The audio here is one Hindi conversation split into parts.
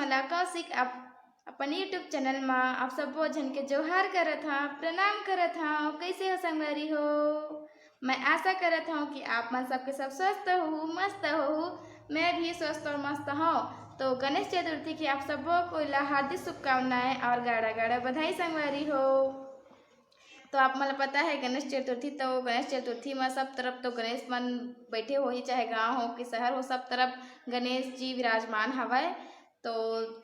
मोहल्ला कौशिक अपन यूट्यूब चैनल में आप सब जन के जोहार करत हाँ, प्रणाम करत हाँ। कैसे हो संगवारी हो? मैं आशा करत हूँ कि आप मन सबके सब स्वस्थ हो, मस्त हो। मैं भी स्वस्थ और मस्त हूँ। तो गणेश चतुर्थी की आप सबों को हार्दिक शुभकामनाएं और गाड़ा गाड़ा बधाई संगवारी हो। तो आप मतलब पता है गणेश चतुर्थी, तो गणेश चतुर्थी में सब तरफ तो गणेश मन बैठे हो ही, चाहे गांव हो कि शहर हो, सब तरफ गणेश जी विराजमान हवाए। तो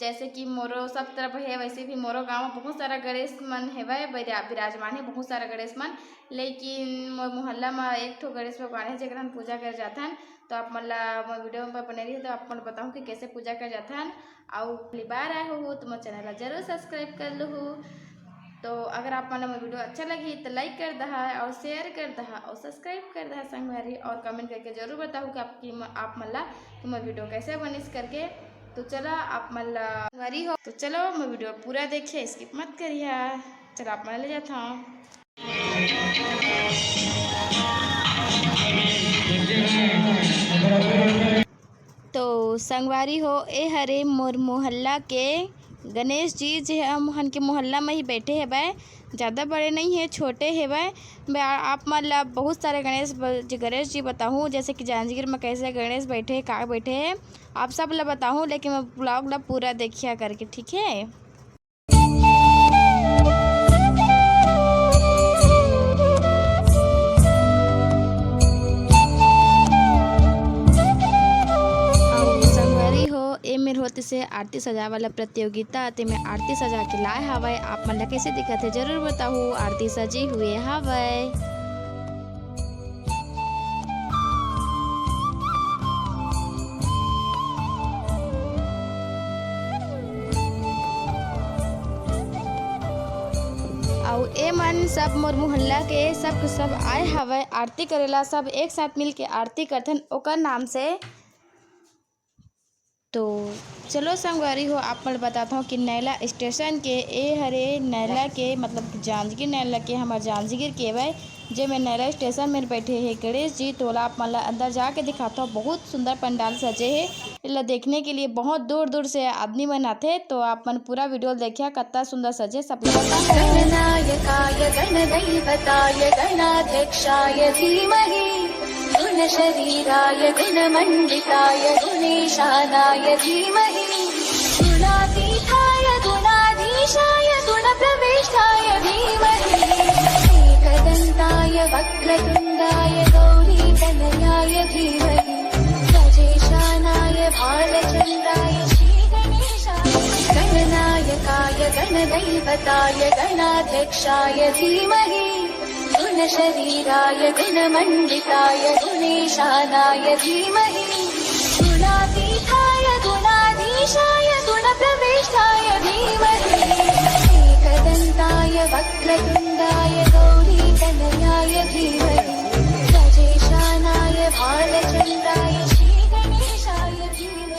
जैसे कि मोरो सब तरफ है, वैसे भी मोरो गांव में बहुत सारा गणेश मन है विराजमान है, बहुत सारा गणेश मन। लेकिन मोहल्ला में एक ठो गणेश भगवान है जगह हम पूजा कर जाते हैं। तो आप मतलब वीडियो में बने रही तो आपको बताऊँ कि कैसे पूजा कर जाते हैं। और पहली बार आए हो तो मैं चैनल जरूर सब्सक्राइब कर लो। तो अगर आप मतलब वीडियो अच्छा लगी तो लाइक कर दहा और शेयर कर दहा और सब्सक्राइब कर दहा संगवारी, और कमेंट करके जरूर बताओ कि आप मल्ला तो मैं वीडियो कैसे बनिस करके। तो चलो आप मल्ला संगवारी हो, तो चलो मैं वीडियो पूरा देखिए, स्किप मत करिए। चलो आप मल्ला ले जाता हूँ। तो संगवारी हो ए हरे मोर मोहल्ला के गणेश जी जो हमन के मोहल्ला में ही बैठे है भाई, ज़्यादा बड़े नहीं है, छोटे है भाई। आप मतलब बहुत सारे गणेश जी बताऊँ, जैसे कि जांजगीर में कैसे गणेश बैठे हैं, कहाँ बैठे हैं, आप सब ला बताऊँ। लेकिन मैं ब्लॉग ला पूरा देखिया करके, ठीक है। मेरे होते से आरती सजा वाला प्रतियोगिता ते में आरती सजा के लाए हवाए। आप मन ला कैसे दिखत है जरूर बताओ। आरती सजी हुए हवाए। और ए मन सब मोर मोहल्ला के सब आए हवाए आरती करेला, सब एक साथ मिल के आरती करथन ओकर नाम से। तो चलो संगवारी हो आप मैं बताता हूँ कि नैला स्टेशन के ए हरे नैला के मतलब जांजगीर नैला के हमारे जांजगीर के भाई जे में नैला स्टेशन में बैठे हैं गणेश जी। तो आप मतलब अंदर जाके दिखाता हूँ, बहुत सुंदर पंडाल सजे है। इला देखने के लिए बहुत दूर दूर से आदमी मन आते। तो आप मन पूरा वीडियो देखिए कितना सुंदर सजे सब शरीराय गुणमण्डिताय गुणेशानाय धीमहि गुणातीताय गुणाधीशाय गुणप्रविष्टाय धीमहि एकदन्ताय वक्रतुण्डाय गौरीतनयाय धीमहि गजेशानाय भालचन्द्राय श्रीगणेशाय गणनायकाय गणदैवताय गणाध्यक्षाय धीमहि शरीराय गुणमण्डिताय गुणेशानाय धीमहि गुणातीताय गुणाधीशाय गुणप्रविष्टाय धीमहि एकदन्ताय वक्रतुण्डाय गौरीतनयाय धीमहि गजेशानाय भालचन्द्राय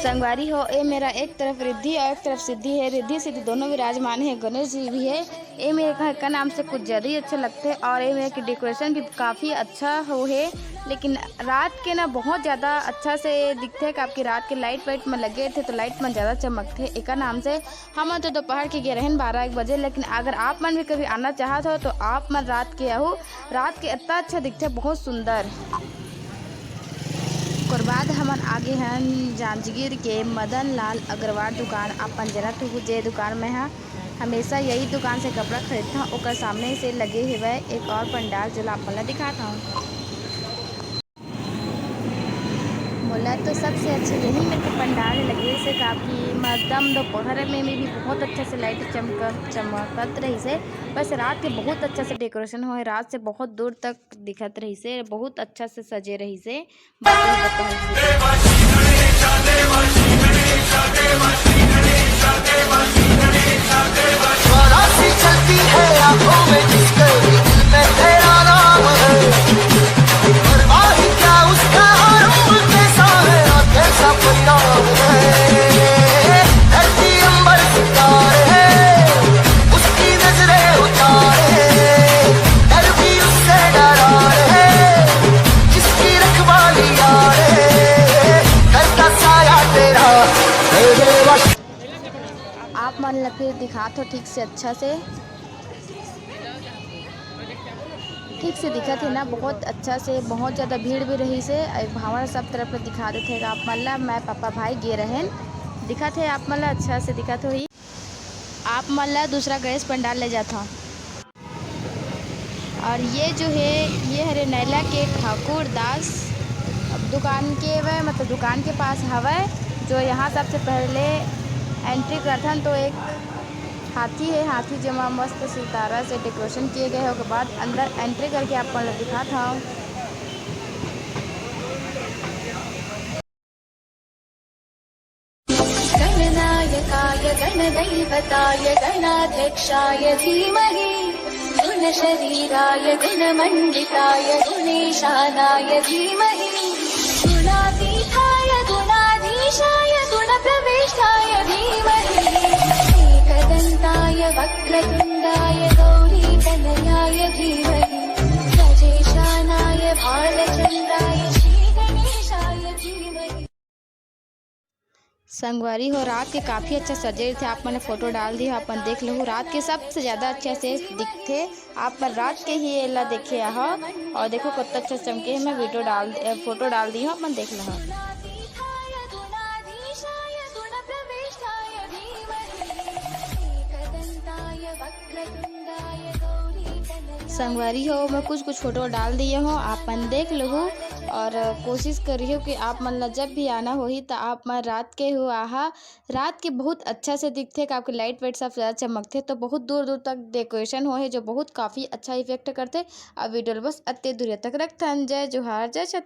संगवारी हो ए मेरा एक तरफ रिद्धि और एक तरफ सिद्धि है। रिद्धि सिद्धि दोनों विराजमान है, गणेश जी भी है। ए मेरे घर का नाम से कुछ ज़्यादा ही अच्छे लगते हैं। और ए मेरे की डेकोरेशन भी काफ़ी अच्छा हो है। लेकिन रात के ना बहुत ज़्यादा अच्छा से दिखते हैं कि आपकी रात के लाइट वाइट में लगे थे तो लाइट में ज़्यादा चमकते एक नाम से। हम तो दोपहर के गए रहन 12-1 बजे। लेकिन अगर आप मन भी कभी आना चाहते हो तो आप मन रात के आओ, रात के इतना अच्छा दिखते बहुत सुंदर। और बाद हमन आगे हैं जांजगीर के मदन लाल अग्रवाल दुकान। अपन जनत हो जे दुकान में है, हमेशा यही दुकान से कपड़ा खरीदता हूँ। ओकर सामने से लगे हुए एक और पंडाल जो आपको दिखाता हूँ। मोला तो सबसे अच्छे यही मेरे को पंडाल लगे से काफ़ी मदम दोपहर में भी बहुत अच्छा से लाइट चमकत रही से। बस रात के बहुत अच्छा से डेकोरेशन हो, रात से बहुत दूर तक दिखत रही से, बहुत अच्छा से सजे रही से। दिखात हो ठीक से अच्छा से, ठीक से दिखत है ना बहुत अच्छा से। बहुत ज़्यादा भीड़ भी रही से हमारा सब तरफ में दिखा देते हैं आप मन ला। मैं पापा भाई गे रहन दिखत है आप मन ला अच्छा से दिखत हो ही। आप मन ला दूसरा गणेश पंडाल ले जाता। और ये जो है ये हरे नैला के ठाकुर दास दुकान के वह मतलब दुकान के पास हवा जो यहाँ सबसे पहले एंट्री करथन तो एक हाथी है। हाथी जमा मस्त सितारा से डेकोरेशन किए गए हैं। उसके बाद अंदर एंट्री करके आप लोग दिखाता हूँ। गणनायकाय गणदैवताय गणाध्यक्षाय धीमहि गुणशरीराय गुणमण्डिताय गुणेशानाय धीमहि गुणातीताय गुणाधीशाय गुणप्रविष्टाय धीमहि एकदन्ताय वक्रतुण्डाय गौरीतनयाय धीमहि गजेशानाय भालचन्द्राय श्रीगणेशाय धीमहि। संगवारी हो रात के काफ़ी अच्छा सजे थे। आप मैंने फ़ोटो डाल दी अपन देख लो। रात के सबसे ज़्यादा अच्छे से दिखते आप पर रात के ही एला देखे आहो। और देखो कितना अच्छा चमके। मैं फ़ोटो डाल दी हूँ अपन देख लो। संगवारी हो मैं कुछ फ़ोटो डाल दिए हो आपन देख लो। और कोशिश करियो कि आप मन ला जब भी आना होही तो आप मन रात के हो आहा। रात के बहुत अच्छा से दिखते कि आपके लाइट वाइट सब ज़्यादा चमकते तो बहुत दूर दूर तक डेकोरेशन हो है जो बहुत काफ़ी अच्छा इफेक्ट करते। अब वीडियो बस अत्ते दूर तक रखथन। जय जोहार जय छत्तीसगढ़।